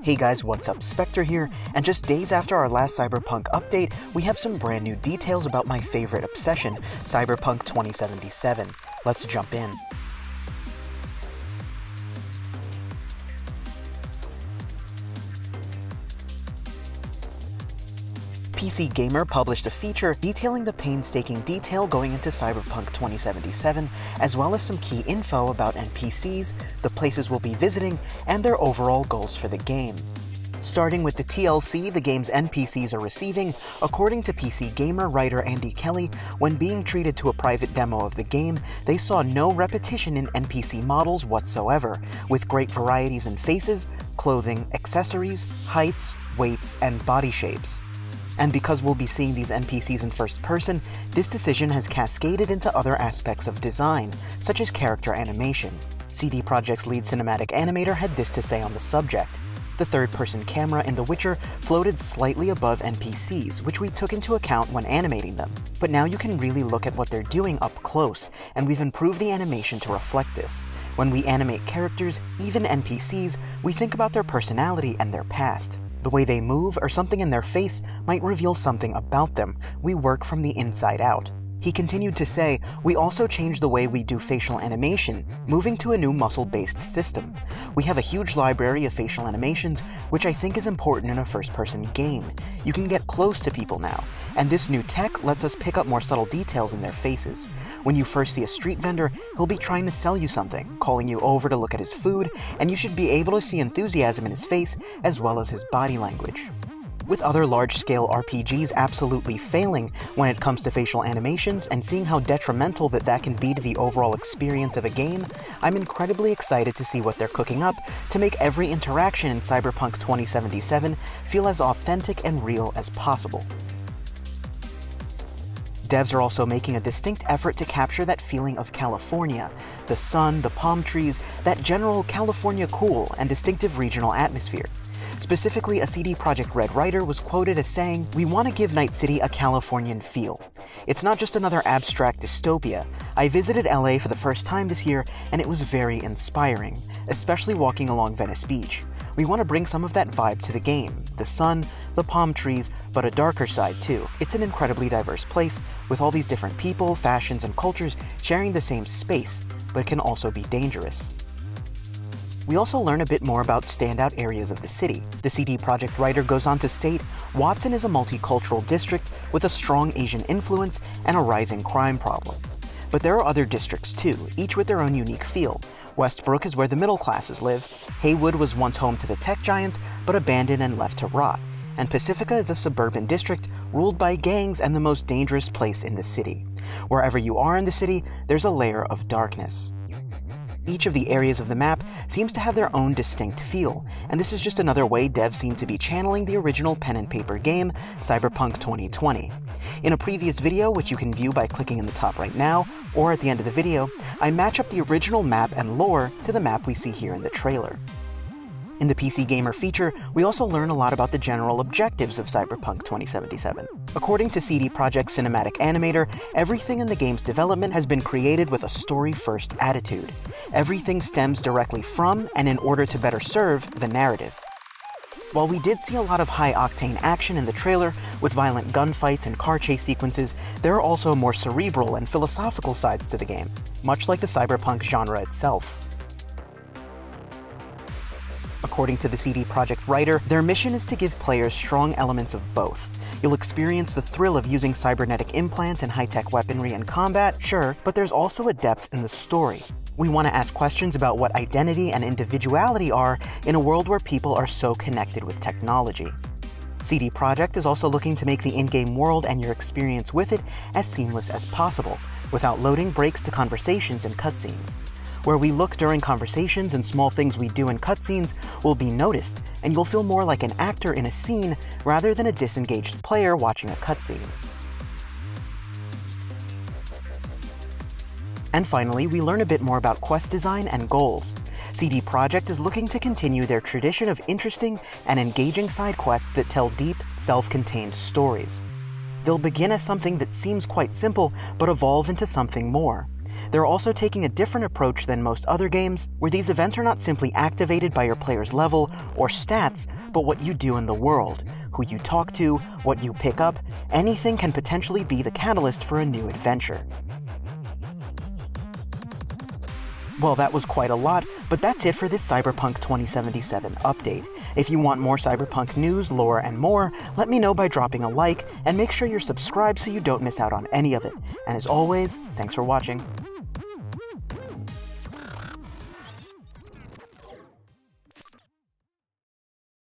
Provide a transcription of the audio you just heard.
Hey guys, what's up? Spectre here, and just days after our last Cyberpunk update, we have some brand new details about my favorite obsession, Cyberpunk 2077. Let's jump in. PC Gamer published a feature detailing the painstaking detail going into Cyberpunk 2077, as well as some key info about NPCs, the places we'll be visiting, and their overall goals for the game. Starting with the TLC the game's NPCs are receiving, according to PC Gamer writer Andy Kelly, when being treated to a private demo of the game, they saw no repetition in NPC models whatsoever, with great varieties in faces, clothing, accessories, heights, weights, and body shapes. And because we'll be seeing these NPCs in first person, this decision has cascaded into other aspects of design, such as character animation. CD Projekt's lead cinematic animator had this to say on the subject. The third-person camera in The Witcher floated slightly above NPCs, which we took into account when animating them. But now you can really look at what they're doing up close, and we've improved the animation to reflect this. When we animate characters, even NPCs, we think about their personality and their past. The way they move or something in their face might reveal something about them. We work from the inside out. He continued to say, we also changed the way we do facial animation, moving to a new muscle-based system. We have a huge library of facial animations, which I think is important in a first-person game. You can get close to people now, and this new tech lets us pick up more subtle details in their faces. When you first see a street vendor, he'll be trying to sell you something, calling you over to look at his food, and you should be able to see enthusiasm in his face as well as his body language. With other large-scale RPGs absolutely failing when it comes to facial animations and seeing how detrimental that can be to the overall experience of a game, I'm incredibly excited to see what they're cooking up to make every interaction in Cyberpunk 2077 feel as authentic and real as possible. Devs are also making a distinct effort to capture that feeling of California, the sun, the palm trees, that general California cool and distinctive regional atmosphere. Specifically, a CD Projekt Red writer was quoted as saying, "We want to give Night City a Californian feel. It's not just another abstract dystopia. I visited LA for the first time this year, and it was very inspiring, especially walking along Venice Beach. We want to bring some of that vibe to the game, the sun, the palm trees, but a darker side too. It's an incredibly diverse place, with all these different people, fashions, and cultures sharing the same space, but it can also be dangerous." We also learn a bit more about standout areas of the city. The CD Projekt writer goes on to state, Watson is a multicultural district with a strong Asian influence and a rising crime problem. But there are other districts too, each with their own unique feel. Westbrook is where the middle classes live, Haywood was once home to the tech giants, but abandoned and left to rot, and Pacifica is a suburban district ruled by gangs and the most dangerous place in the city. Wherever you are in the city, there's a layer of darkness. Each of the areas of the map seems to have their own distinct feel, and this is just another way devs seem to be channeling the original pen and paper game, Cyberpunk 2020. In a previous video, which you can view by clicking in the top right now, or at the end of the video, I match up the original map and lore to the map we see here in the trailer. In the PC Gamer feature, we also learn a lot about the general objectives of Cyberpunk 2077. According to CD Projekt's cinematic animator, everything in the game's development has been created with a story-first attitude. Everything stems directly from, and in order to better serve, the narrative. While we did see a lot of high-octane action in the trailer, with violent gunfights and car chase sequences, there are also more cerebral and philosophical sides to the game, much like the cyberpunk genre itself. According to the CD Projekt writer, their mission is to give players strong elements of both. You'll experience the thrill of using cybernetic implants and high-tech weaponry and combat, sure, but there's also a depth in the story. We want to ask questions about what identity and individuality are in a world where people are so connected with technology. CD Projekt is also looking to make the in-game world and your experience with it as seamless as possible, without loading breaks to conversations and cutscenes. Where we look during conversations and small things we do in cutscenes will be noticed, and you'll feel more like an actor in a scene rather than a disengaged player watching a cutscene. And finally, we learn a bit more about quest design and goals. CD Projekt is looking to continue their tradition of interesting and engaging side quests that tell deep, self-contained stories. They'll begin as something that seems quite simple, but evolve into something more. They're also taking a different approach than most other games, where these events are not simply activated by your player's level or stats, but what you do in the world, who you talk to, what you pick up. Anything can potentially be the catalyst for a new adventure. Well, that was quite a lot, but that's it for this Cyberpunk 2077 update. If you want more Cyberpunk news, lore, and more, let me know by dropping a like, and make sure you're subscribed so you don't miss out on any of it. And as always, thanks for watching.